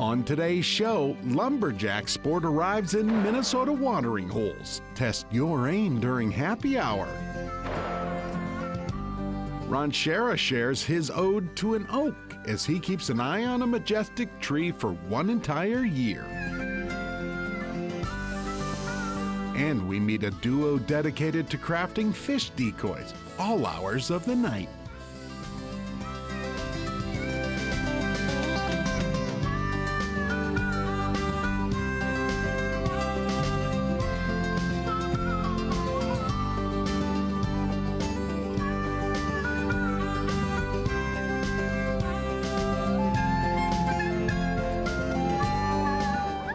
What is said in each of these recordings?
On today's show, lumberjack sport arrives in Minnesota watering holes. Test your aim during happy hour. Ron Shera shares his ode to an oak as he keeps an eye on a majestic tree for one entire year. And we meet a duo dedicated to crafting fish decoys, all hours of the night.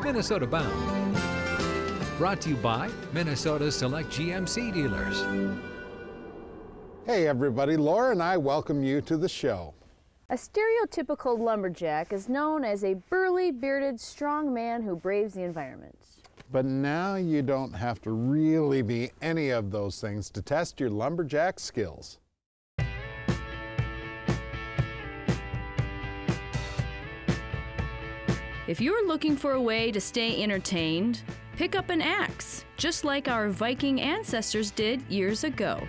Minnesota Bound. Brought to you by Minnesota Select GMC dealers. Hey everybody, Laura and I welcome you to the show. A stereotypical lumberjack is known as a burly, bearded, strong man who braves the environment. But now you don't have to really be any of those things to test your lumberjack skills. If you're looking for a way to stay entertained, pick up an axe, just like our Viking ancestors did years ago.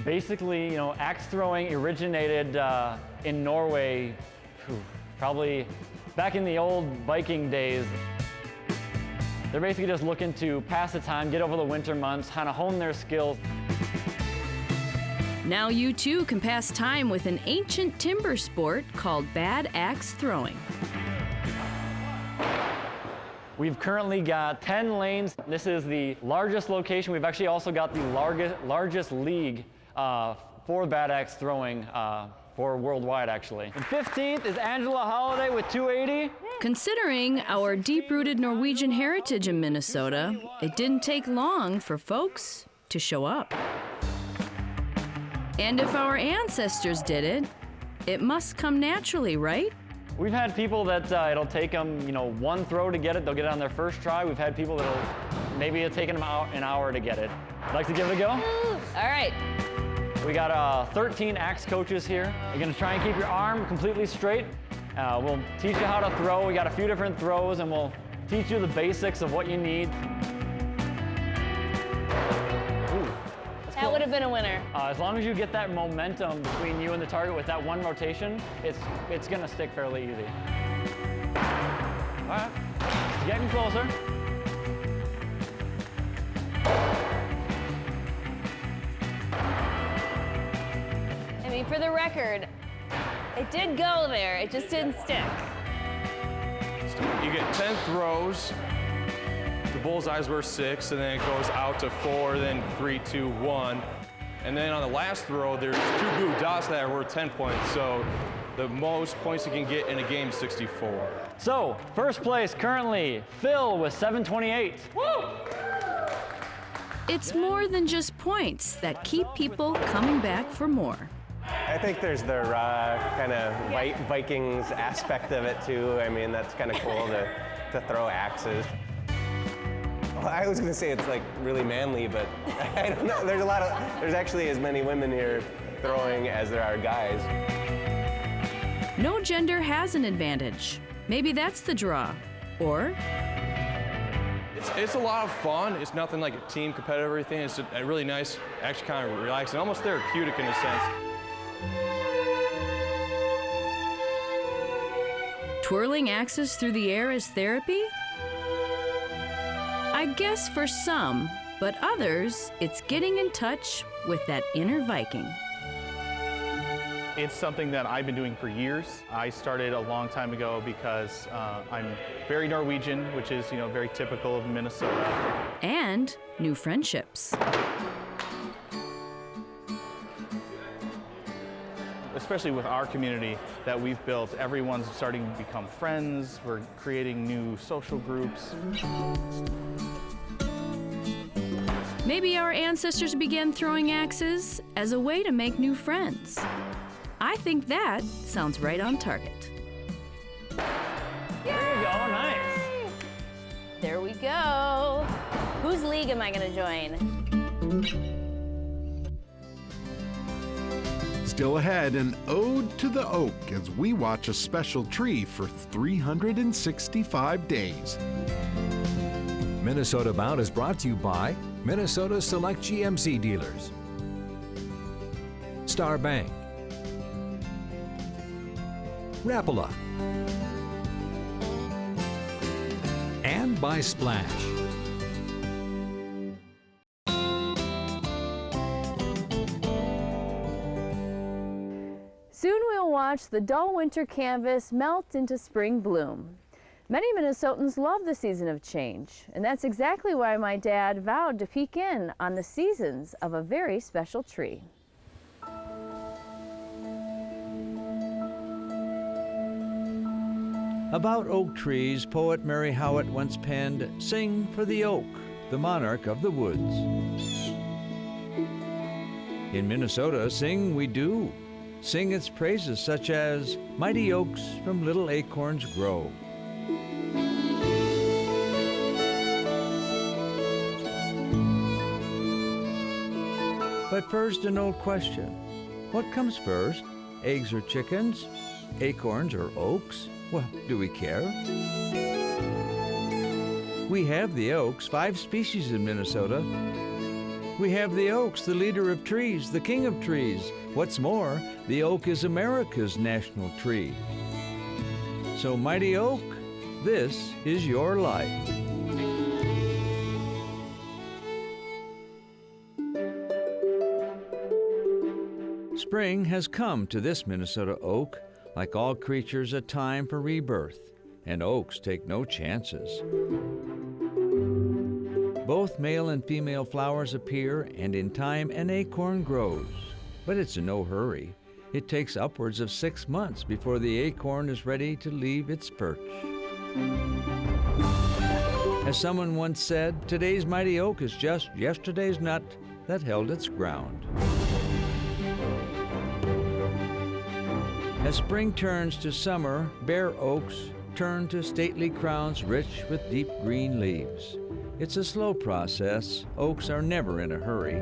Basically, axe throwing originated in Norway, probably back in the old Viking days. They're basically just looking to pass the time, get over the winter months, kind of hone their skills. Now you too can pass time with an ancient timber sport called bad axe throwing. We've currently got 10 lanes. This is the largest location. We've actually also got the largest league for bad axe throwing for worldwide, actually. And 15th is Angela Holiday with 280. Considering our deep-rooted Norwegian heritage in Minnesota, it didn't take long for folks to show up. And if our ancestors did it, it must come naturally, right? We've had people that it'll take them, one throw to get it. They'll get it on their first try. We've had people that'll maybe it'll take them an hour to get it. Like to give it a go? All right. We got 13 axe coaches here. You're gonna try and keep your arm completely straight. We'll teach you how to throw. We got a few different throws, and we'll teach you the basics of what you need. That would have been a winner. As long as you get that momentum between you and the target with that one rotation, it's gonna stick fairly easy. All right, it's getting closer. I mean, for the record, it did go there, it just didn't stick. You get 10 throws. The bullseyes were 6, and then it goes out to 4, then 3, 2, 1. And then on the last throw, there's 2 blue dots that are worth 10 points. So the most points you can get in a game is 64. So, first place currently, Phil with 728. Woo! It's more than just points that keep people coming back for more. I think there's the kind of Vikings aspect of it too. I mean, that's kind of cool to throw axes. Well, I was going to say it's like really manly, but I don't know. There's actually as many women here throwing as there are guys. No gender has an advantage. Maybe that's the draw. Or It's a lot of fun. It's nothing like a team competitive or anything. It's a really nice, actually kind of relaxing, almost therapeutic in a sense. twirling axes through the air as therapy? I guess for some, but others, it's getting in touch with that inner Viking. It's something that I've been doing for years. I started a long time ago because I'm very Norwegian, which is, very typical of Minnesota. And new friendships. Especially with our community that we've built, everyone's starting to become friends. We're creating new social groups. Maybe our ancestors began throwing axes as a way to make new friends. I think that sounds right on target. There you go, nice. There we go. Whose league am I gonna join? Still ahead, an ode to the oak as we watch a special tree for 365 days. Minnesota Bound is brought to you by Minnesota Select GMC Dealers, Star Bank, Rapala, and by Splash. Soon we'll watch the dull winter canvas melt into spring bloom. Many Minnesotans love the season of change, and that's exactly why my dad vowed to peek in on the seasons of a very special tree. About oak trees, poet Mary Howitt once penned, "Sing for the oak, the monarch of the woods." In Minnesota, sing we do. Sing its praises such as, "Mighty oaks from little acorns grow." But first, an old question. What comes first, eggs or chickens, acorns or oaks? Well, do we care? We have the oaks, 5 species in Minnesota. We have the oaks, the leader of trees, the king of trees. What's more, the oak is America's national tree. So, mighty oak, this is your life. Spring has come to this Minnesota oak. Like all creatures, a time for rebirth, and oaks take no chances. Both male and female flowers appear, and in time an acorn grows. But it's in no hurry. It takes upwards of 6 months before the acorn is ready to leave its perch. As someone once said, today's mighty oak is just yesterday's nut that held its ground. As spring turns to summer, bare oaks turn to stately crowns rich with deep green leaves. It's a slow process. Oaks are never in a hurry.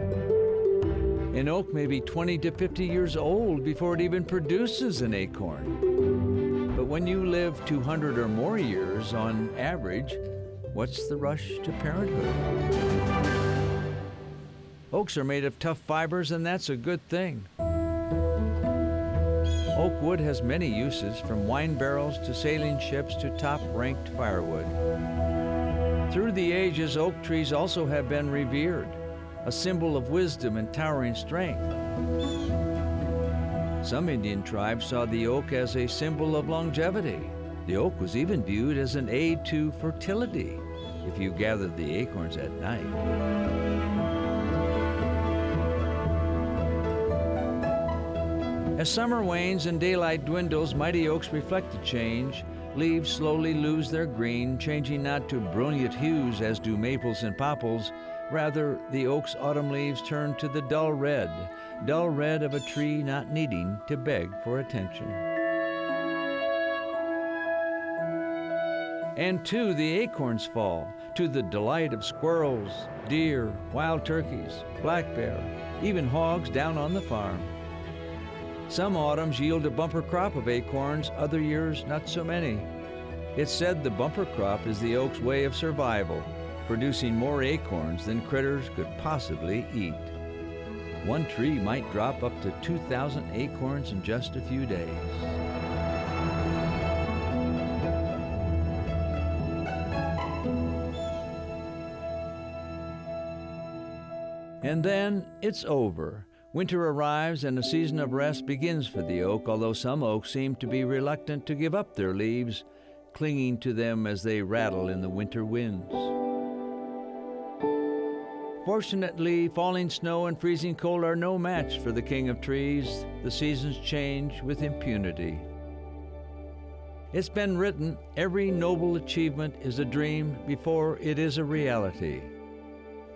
An oak may be 20 to 50 years old before it even produces an acorn. But when you live 200 or more years on average, what's the rush to parenthood? Oaks are made of tough fibers, and that's a good thing. Oak wood has many uses, from wine barrels to sailing ships to top-ranked firewood. Through the ages, oak trees also have been revered, a symbol of wisdom and towering strength. Some Indian tribes saw the oak as a symbol of longevity. The oak was even viewed as an aid to fertility if you gathered the acorns at night. As summer wanes and daylight dwindles, mighty oaks reflect the change. Leaves slowly lose their green, changing not to brilliant hues as do maples and popples. Rather, the oak's autumn leaves turn to the dull red of a tree not needing to beg for attention. And too, the acorns fall, to the delight of squirrels, deer, wild turkeys, black bear, even hogs down on the farm. Some autumns yield a bumper crop of acorns, other years not so many. It's said the bumper crop is the oak's way of survival, producing more acorns than critters could possibly eat. One tree might drop up to 2,000 acorns in just a few days. And then it's over. Winter arrives and a season of rest begins for the oak, although some oaks seem to be reluctant to give up their leaves, clinging to them as they rattle in the winter winds. Fortunately, falling snow and freezing cold are no match for the king of trees. The seasons change with impunity. It's been written, every noble achievement is a dream before it is a reality,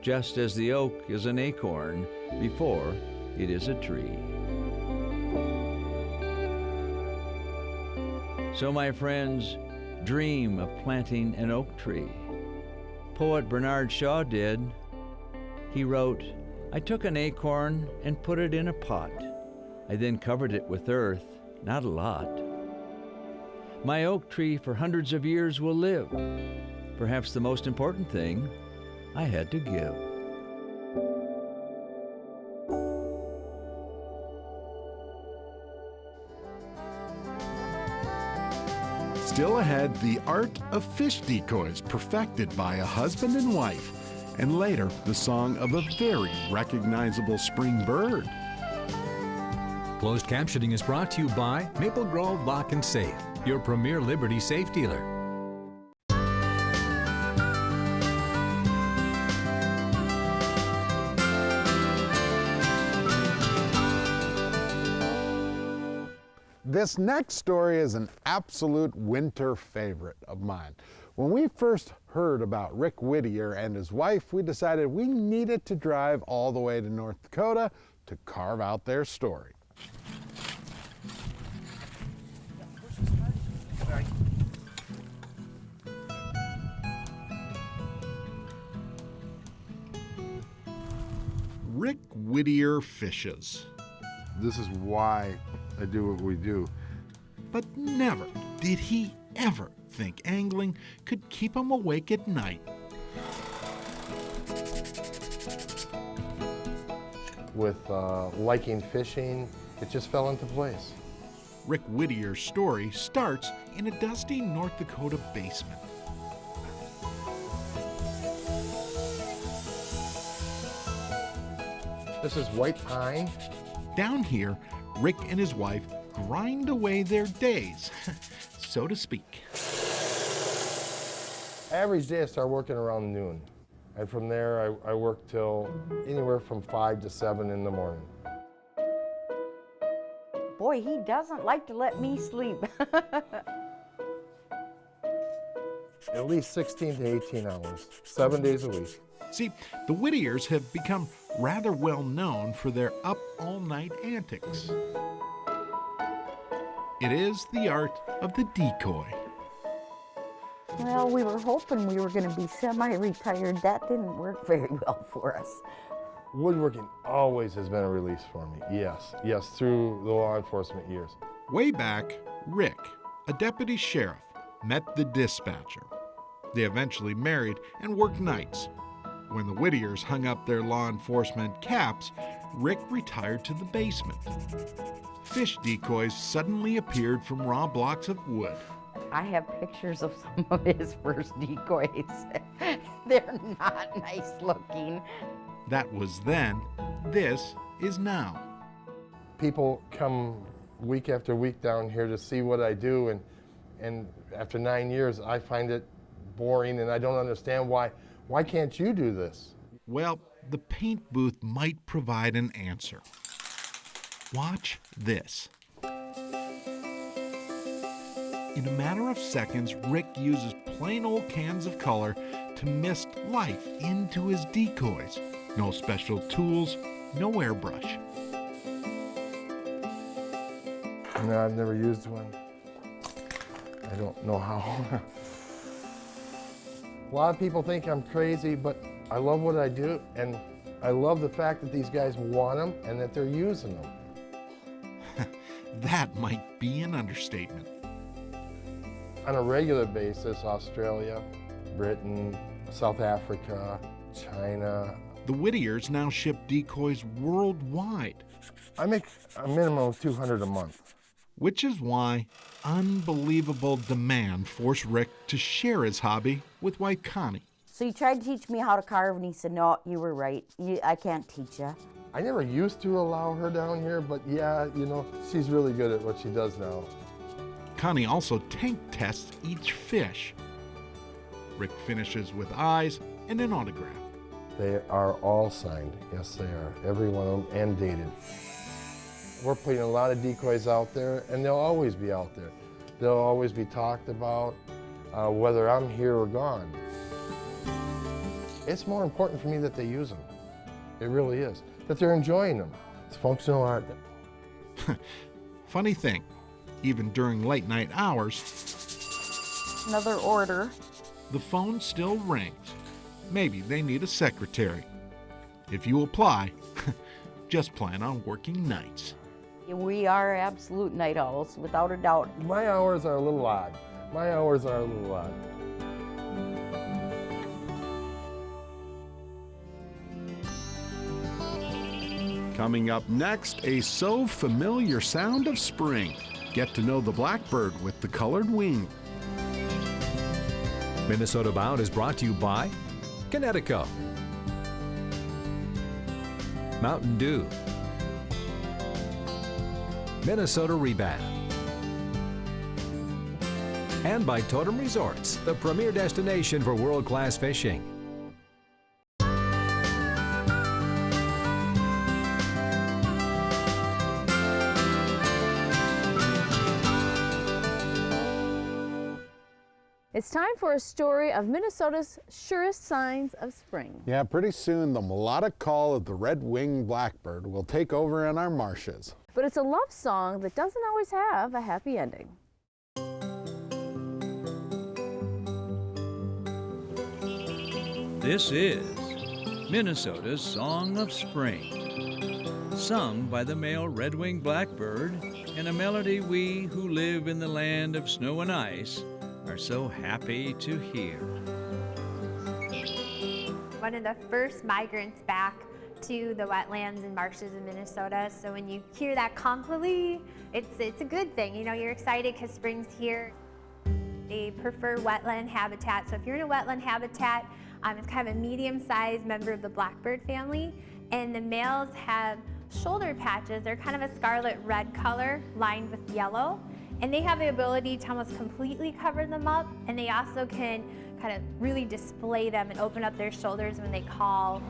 just as the oak is an acorn before it is a tree. So, my friends, dream of planting an oak tree. Poet Bernard Shaw did. He wrote, "I took an acorn and put it in a pot. I then covered it with earth, not a lot. My oak tree for hundreds of years will live. Perhaps the most important thing, I had to give. Still ahead, the art of fish decoys perfected by a husband and wife, and later the song of a very recognizable spring bird. Closed captioning is brought to you by Maple Grove Lock and Safe, your premier Liberty safe dealer. This next story is an absolute winter favorite of mine. When we first heard about Rick Whittier and his wife, we decided we needed to drive all the way to North Dakota to carve out their story. Rick Whittier fishes. This is why I do what we do. But never did he ever think angling could keep him awake at night. With liking fishing, it just fell into place. Rick Whittier's story starts in a dusty North Dakota basement. This is white pine. Down here, Rick and his wife grind away their days, so to speak. Average day I start working around noon. And from there I work till anywhere from 5 to 7 in the morning. Boy, he doesn't like to let me sleep. At least 16 to 18 hours, 7 days a week. See, the Whittiers have become rather well known for their up-all-night antics. It is the art of the decoy. Well, we were hoping we were going to be semi-retired. That didn't work very well for us. Woodworking always has been a release for me, yes, through the law enforcement years. Way back, Rick, a deputy sheriff, met the dispatcher. They eventually married and worked nights. When the Whittiers hung up their law enforcement caps, Rick retired to the basement. Fish decoys suddenly appeared from raw blocks of wood. I have pictures of some of his first decoys. They're not nice looking. That was then. This is now. People come week after week down here to see what I do, and after 9 years, I find it boring, and I don't understand why. Why can't you do this? Well, the paint booth might provide an answer. Watch this. In a matter of seconds, Rick uses plain old cans of color to mist life into his decoys. No special tools, no airbrush. No, I've never used one. I don't know how. A lot of people think I'm crazy, but I love what I do, and I love the fact that these guys want them and that they're using them. That might be an understatement. On a regular basis, Australia, Britain, South Africa, China. The Whittiers now ship decoys worldwide. I make a minimum of 200 a month. Which is why unbelievable demand forced Rick to share his hobby with wife Connie. So he tried to teach me how to carve, and he said, no, you were right. I can't teach you. I never used to allow her down here, but yeah, you know, she's really good at what she does now. Connie also tank tests each fish. Rick finishes with eyes and an autograph. They are all signed. Yes, they are. Every one of them, and dated. We're putting a lot of decoys out there, and they'll always be out there. They'll always be talked about, whether I'm here or gone. It's more important for me that they use them. It really is. That they're enjoying them. It's functional art. Funny thing, even during late night hours, Another order. the phone still rings. Maybe they need a secretary. If you apply, just plan on working nights. We are absolute night owls, without a doubt. My hours are a little odd. My hours are a little odd. Coming up next, a so familiar sound of spring. Get to know the blackbird with the colored wing. Minnesota Bound is brought to you by Connecticut, Mountain Dew, Minnesota Rebound, and by Totem Resorts, the premier destination for world-class fishing. It's time for a story of Minnesota's surest signs of spring. Yeah, pretty soon the melodic call of the red-winged blackbird will take over in our marshes. But it's a love song that doesn't always have a happy ending. This is Minnesota's Song of Spring, sung by the male red-winged blackbird in a melody we who live in the land of snow and ice are so happy to hear. One of the first migrants back to the wetlands and marshes in Minnesota, so when you hear that conklily, it's a good thing. You know, you're excited because spring's here. They prefer wetland habitat, so if you're in a wetland habitat, it's kind of a medium-sized member of the blackbird family, and the males have shoulder patches. They're kind of a scarlet red color lined with yellow, and they have the ability to almost completely cover them up, and they also can kind of really display them and open up their shoulders when they call.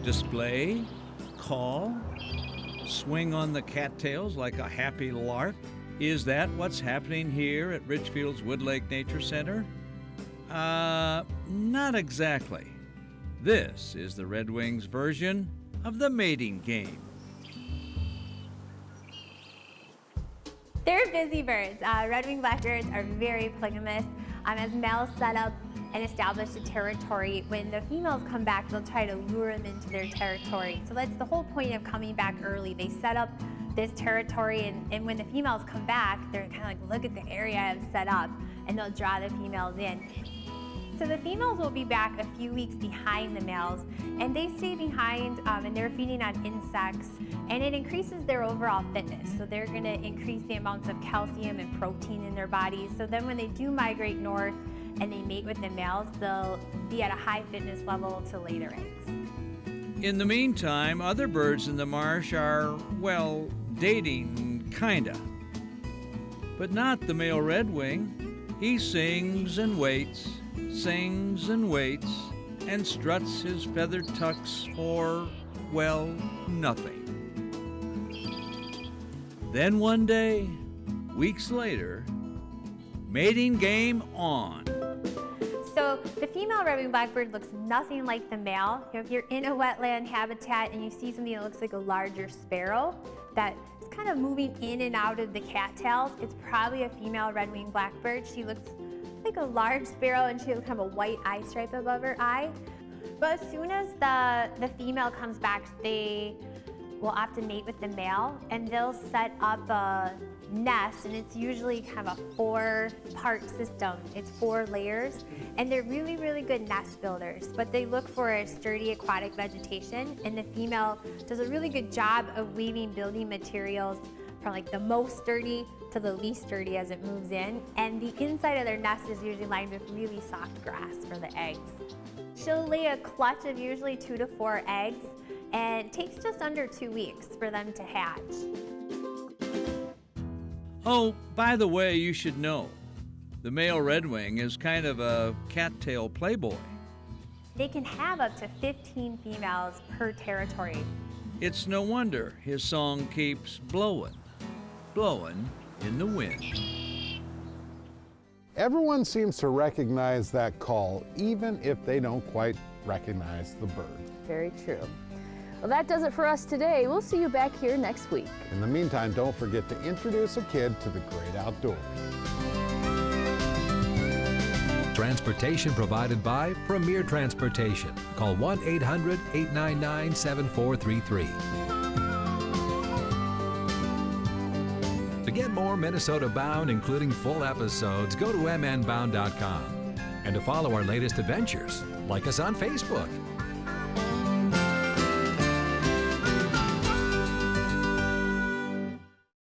Display, call, swing on the cattails like a happy lark. Is that what's happening here at Richfield's Woodlake Nature Center? Not exactly. This is the Red Wings version of the mating game. They're busy birds. Red-winged blackbirds are very polygamous. As males set up and establish a territory, when the females come back, they'll try to lure them into their territory. So that's the whole point of coming back early. They set up this territory, and when the females come back, they're kind of like, look at the area I've set up, and they'll draw the females in. So the females will be back a few weeks behind the males, and they stay behind and they're feeding on insects, and it increases their overall fitness. So they're going to increase the amounts of calcium and protein in their bodies. So then when they do migrate north and they mate with the males, they'll be at a high fitness level to lay their eggs. In the meantime, other birds in the marsh are, well, dating, kinda. But not the male redwing. He sings and waits, and struts his feathered tucks for, well, nothing. Then one day, weeks later, mating game on. So the female red-winged blackbird looks nothing like the male. You know, if you're in a wetland habitat and you see something that looks like a larger sparrow that is kind of moving in and out of the cattails, it's probably a female red-winged blackbird. She looks like a large sparrow, and she has kind of a white eye stripe above her eye. But as soon as the female comes back, they will often mate with the male, and they'll set up a nest, and it's usually kind of a 4-part system. It's 4 layers, and they're really, really good nest builders, but they look for a sturdy aquatic vegetation, and the female does a really good job of weaving building materials from like the most sturdy to the least sturdy as it moves in, and the inside of their nest is usually lined with really soft grass for the eggs. She'll lay a clutch of usually 2 to 4 eggs, and it takes just under 2 weeks for them to hatch. Oh, by the way, you should know, the male redwing is kind of a cattail playboy. They can have up to 15 females per territory. It's no wonder his song keeps blowing in the wind. Everyone seems to recognize that call, even if they don't quite recognize the bird. Very true. Well, that does it for us today. We'll see you back here next week. In the meantime, don't forget to introduce a kid to the great outdoors. Transportation provided by Premier Transportation. Call 1-800-899-7433. get more Minnesota Bound, including full episodes, go to mnbound.com. And to follow our latest adventures, like us on Facebook.